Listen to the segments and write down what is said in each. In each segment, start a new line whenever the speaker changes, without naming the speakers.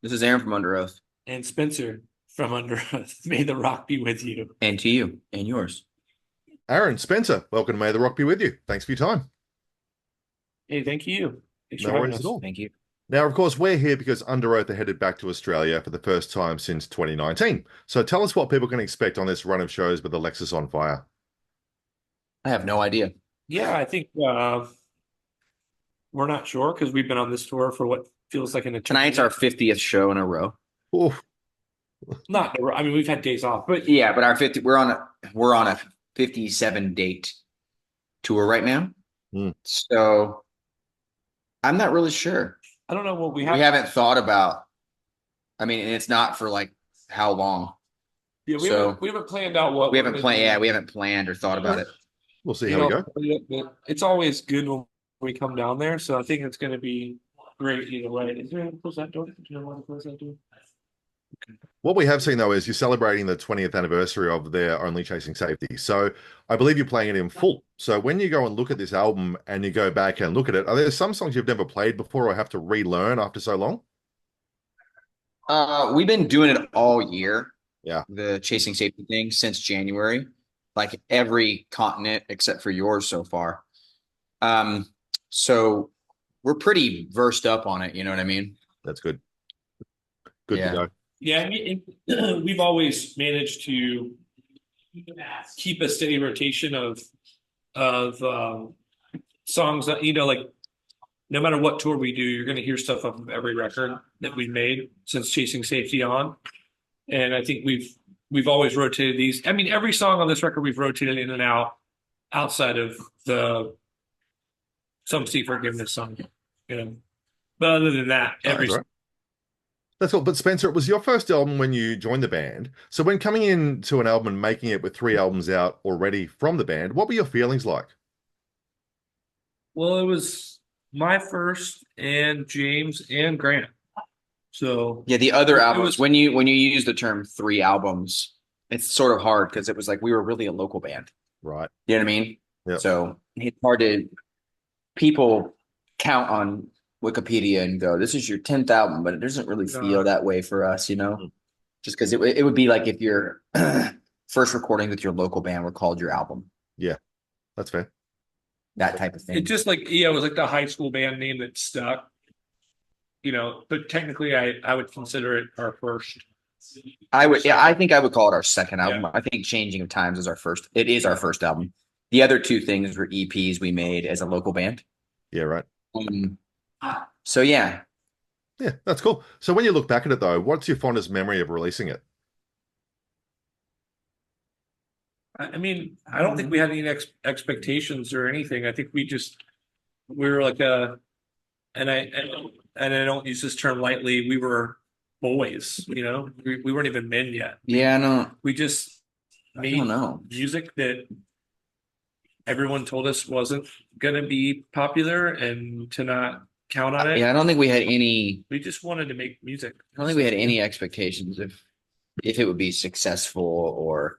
This is Aaron from Under Oath.
And Spencer from Under Oath. May the rock be with you.
And to you and yours.
Aaron, Spencer, welcome to May the Rock be with you. Thanks for your time.
Hey, thank you. Thanks for
No
having
worries at
us.
all.
Thank you.
Now, of course, we're here because Under Oath are headed back to Australia for the first time since 2019. So tell us what people can expect on this run of shows with Alexis on Fire.
I have no idea.
Yeah, I think we're not sure because we've been on this tour for what feels like an eternity.
Tonight's our 50th show in a row.
Oof.
Not. I mean, we've had days off, but
Yeah, but our 50 we're on a 57 date tour right now.
Hmm.
So I'm not really sure.
I don't know what we
We
have.
haven't thought about. I mean, and it's not for like how long.
Yeah,
So
we haven't planned out what
we
we're
haven't
gonna
planned.
do.
Yeah, we haven't planned or thought about it.
We'll see
You
how we
know,
go.
but it's always good when we come down there. So I think it's going to be great either way. Is there anyone to close that door? Do you know want to close that door?
What we have seen, though, is you're celebrating the 20th anniversary of their Only Chasing Safety. So I believe you're playing it in full. So when you go and look at this album and you go back and look at it, are there some songs you've never played before or have to relearn after so long?
We've been doing it all year.
Yeah.
The chasing safety thing since January, like every continent except for yours so far. So we're pretty versed up on it. You know what I mean?
That's good. Good
Yeah.
to go.
Yeah, I mean, we've always managed to keep a steady rotation of songs that like no matter what tour we do, you're going to hear stuff off of every record that we've made since Chasing Safety on. And I think we've always rotated these. I mean, every song on this record we've rotated in and out outside of the Some Seek Forgiveness song, you know. But other than that, every
That's right. That's all. But Spencer, it was your first album when you joined the band. So when coming into an album and making it with 3 albums out already from the band, what were your feelings like?
well, it was my first and James and Grant. So
Yeah, the other
it
albums,
was
when you use the term 3 albums, it's sort of hard because it was like we were really a local band.
Right.
You know what I mean?
Yep.
So it's hard to people count on Wikipedia and go, "This is your 10th album," but it doesn't really feel that way for us, you know.
Mm.
Just because it would be like if your first recording with your local band were called your album,
Yeah, that's fair.
that type of
it
thing.
just like it was like the high school band name that stuck. But technically I would consider it our first.
I think I would call it our second album.
Yeah.
I think Changing of Times is our first. It is our first album. The other two things were EPs we made as a local band.
Yeah, right.
Um, so yeah,
Yeah, that's cool. So when you look back at it, though, what's your fondest memory of releasing it?
I mean, I don't think we had any expectations or anything. I think we were like and I don't use this term lightly. We were boys, we weren't even men yet.
yeah, no,
We just
I
made
don't know.
music that everyone told us wasn't going to be popular and to not count on it.
Yeah, I don't think we had any.
We just wanted to make music.
I don't think we had any expectations if it would be successful or.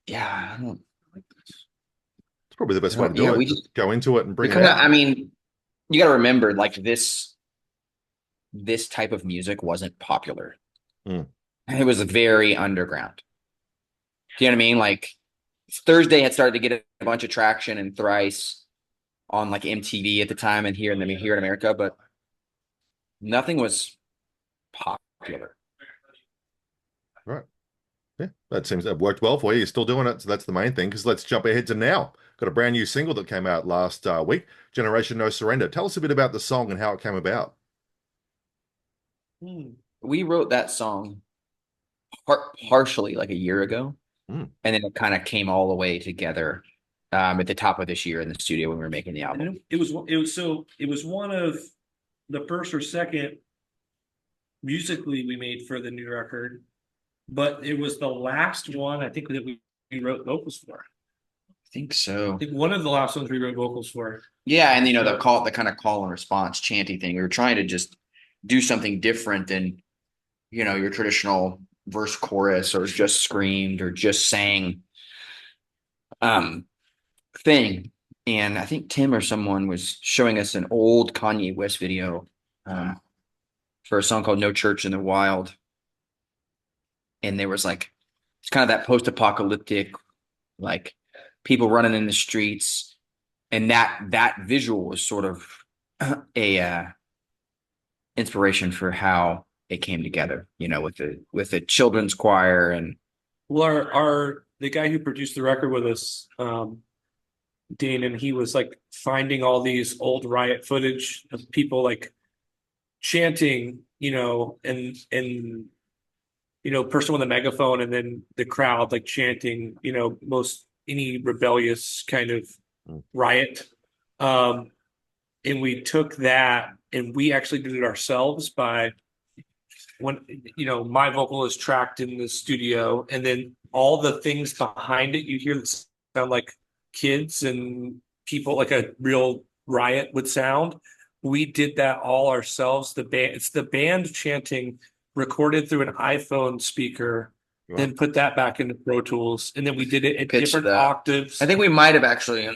Yeah, I don't.
It's probably the best way to
Yeah,
do it.
we
Just go into it and bring it
because
out.
I mean, you got to remember, like this type of music wasn't popular.
Mm.
It was very underground. Do you know what I mean? Like Thursday had started to get a bunch of traction and Thrice on like MTV at the time and here in America, but nothing was popular.
Right. Yeah, that seems to have worked well for you. You're still doing it, so that's the main thing. Because let's jump ahead to now. Got a brand new single that came out last week, Generation No Surrender. Tell us a bit about the song and how it came about.
We wrote that song partially like a year ago,
Mm.
and then it kind of came all the way together at the top of this year in the studio when we were making the album.
And it was one of the first or second musically we made for the new record, but it was the last one I think that we wrote vocals for.
I think so.
I think one of the last ones we wrote vocals for.
Yeah, and the kind of call and response chanty thing. We were trying to just do something different than your traditional verse chorus or just screamed or just sang thing. And I think Tim or someone was showing us an old Kanye West video for a song called No Church in the Wild. And there was like, it's kind of that post-apocalyptic, like people running in the streets. And that visual was sort of a inspiration for how it came together, with the children's choir. And
Well, our the guy who produced the record with us, Dean, and he was like finding all these old riot footage of people like chanting, and person with a megaphone, and then the crowd like chanting, most any rebellious kind of
Mm.
riot. And we took that and we actually did it ourselves by when my vocal is tracked in the studio, and then all the things behind it you hear that sound like kids and people, like a real riot would sound. We did that all ourselves. It's the band chanting recorded through an iPhone speaker,
Wow.
then put that back into Pro Tools, and then we did it at
Pitched
different
that.
octaves.
I think we might have actually.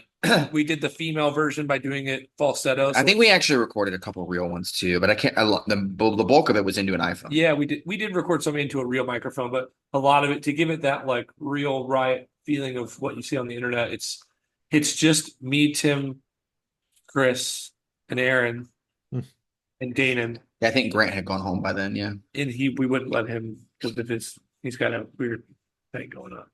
We did the female version by doing it falsetto.
I think we actually recorded a couple real ones too, but I can't. The bulk of it was into an iPhone.
Yeah, we did record something into a real microphone, but a lot of it, to give it that like real riot feeling of what you see on the internet, it's just me, Tim, Chris, and Aaron,
Hmm.
and Danon.
Yeah, I think Grant had gone home by then. Yeah.
And we wouldn't let him because of he's got a weird thing going on.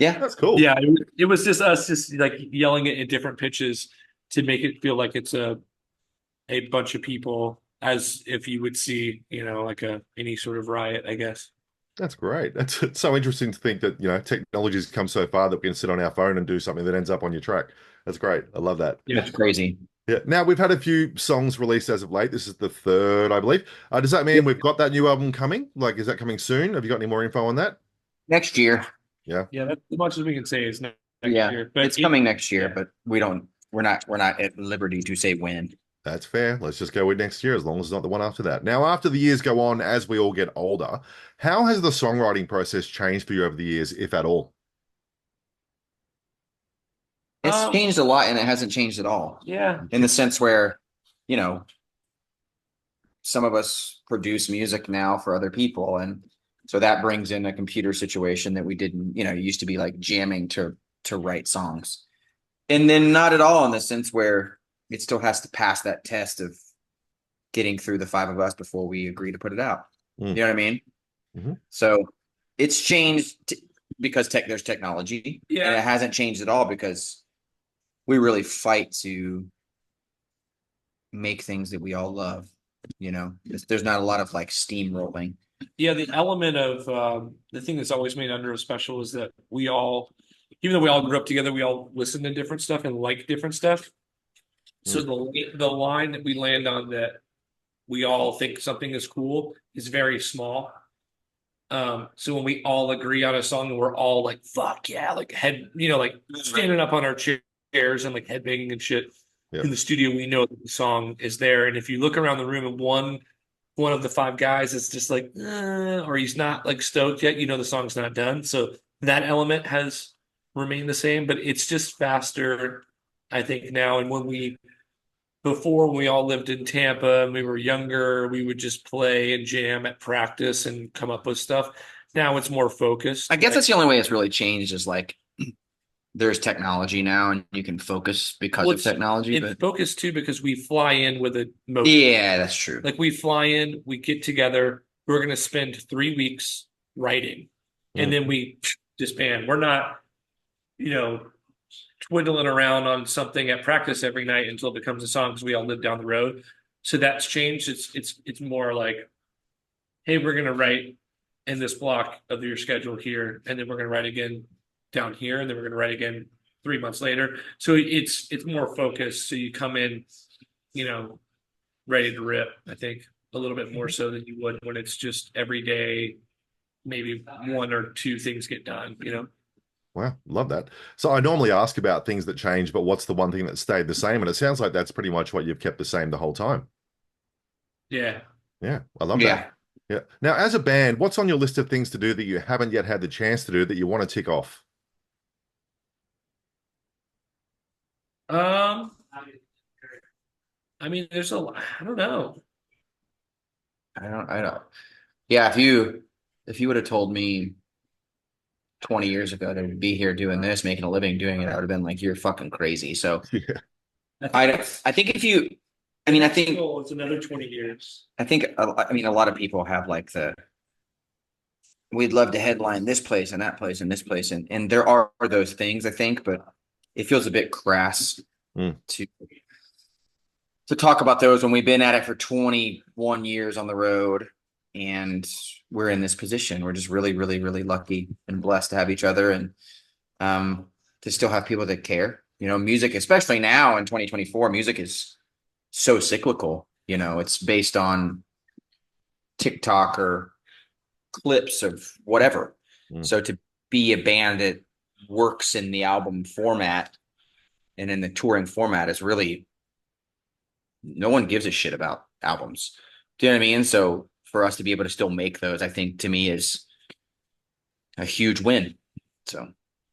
Yeah.
That's cool.
Yeah, it was just us just like yelling it in different pitches to make it feel like it's a bunch of people, as if you would see, like any sort of riot, I guess.
That's great. It's so interesting to think that, technology's come so far that we can sit on our phone and do something that ends up on your track. That's great. I love that.
Yeah.
It's crazy.
Yeah. Now we've had a few songs released as of late. This is the third, I believe. Does that mean we've got that new album coming? Like, is that coming soon? Have you got any more info on that?
Next year.
Yeah.
Yeah, that's as much as we can say is next
Yeah.
year. But
It's coming next year,
yeah.
but we're not at liberty to say when.
That's fair. Let's just go with next year, as long as it's not the one after that. Now, after the years go on, as we all get older, how has the songwriting process changed for you over the years, if at all?
It's changed a lot, and it hasn't changed at all.
Yeah.
In the sense where, some of us produce music now for other people, and so that brings in a computer situation that we didn't, it used to be like jamming to write songs. And then not at all in the sense where it still has to pass that test of getting through the five of us before we agree to put it out.
Mm.
You know what I mean?
Mm-hmm.
So it's changed because there's technology.
Yeah.
And it hasn't changed at all because we really fight to make things that we all love. There's not a lot of like steamrolling.
Yeah, the element of the thing that's always made Under special is that we all, even though we all grew up together, we all listen to different stuff and like different stuff. So the line that we land on that we all think something is cool is very small. So when we all agree on a song and we're all like, fuck yeah, like like standing up on our chairs and like headbanging and shit in the studio, we know that the song is there. And if you look around the room and one of the five guys is just like, or he's not like stoked yet, the song's not done. So that element has remained the same, but it's just faster, I think, now. And before, when we all lived in Tampa and we were younger, we would just play and jam at practice and come up with stuff. Now it's more focused.
I guess that's the only way it's really changed is like there's technology now and you can focus because of technology.
It's focused too because we fly in with a motion.
Yeah, that's true.
Like we fly in, we get together, we're going to spend 3 weeks writing, and then we disband. We're not, twiddling around on something at practice every night until it becomes a song because we all live down the road. So that's changed. It's more like, hey, we're going to write in this block of your schedule here, and then we're going to write again down here, and then we're going to write again 3 months later. So it's more focused. So you come in, ready to rip, I think, a little bit more so than you would when it's just every day, maybe 1 or 2 things get done,
Wow, love that. So I normally ask about things that change, but what's the one thing that stayed the same? And it sounds like that's pretty much what you've kept the same the whole time.
Yeah.
Yeah, I love that. Yeah. Now, as a band, what's on your list of things to do that you haven't yet had the chance to do that you want to tick off?
I mean, there's I don't know.
I don't. Yeah, if you would have told me 20 years ago that we'd be here doing this, making a living doing it, I would have been like, you're fucking crazy. So
Yeah.
I think if you, I mean, I think
It's another 20 years.
I mean, a lot of people have like we'd love to headline this place and that place and this place. And there are those things, I think, but it feels a bit crass
Mm.
to talk about those when we've been at it for 21 years on the road and we're in this position. We're just really, really, really lucky and blessed to have each other and to still have people that care. You know, music, especially now in 2024, music is so cyclical. You know, it's based on TikTok or clips of whatever.
Mm.
So to be a band that works in the album format and in the touring format is really, no one gives a shit about albums. Do you know what I mean? So for us to be able to still make those, I think to me is a huge win. So
I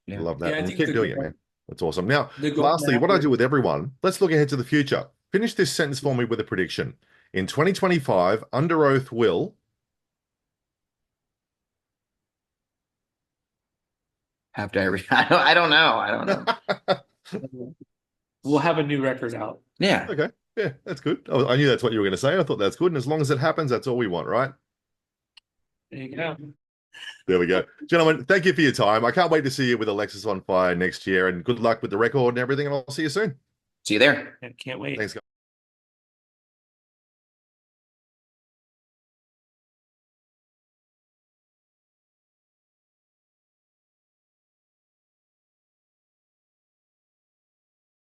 yeah.
love that.
Yeah, I
And
think
keep
the
doing it,
goal-
man. That's awesome. Now,
The goal
lastly, what I
now-
do with everyone, let's look ahead to the future. Finish this sentence for me with a prediction. In 2025, Under Oath will.
Have diarrhea. I don't know. I don't know.
We'll have a new record out.
Yeah.
Okay. Yeah, that's good. I knew that's what you were going to say. I thought that's good. And as long as it happens, that's all we want, right?
There you go.
There we go. Gentlemen, thank you for your time. I can't wait to see you with Alexis on Fire next year. And good luck with the record and everything. And I'll see you soon.
See you there.
Can't wait.
Thanks, guys.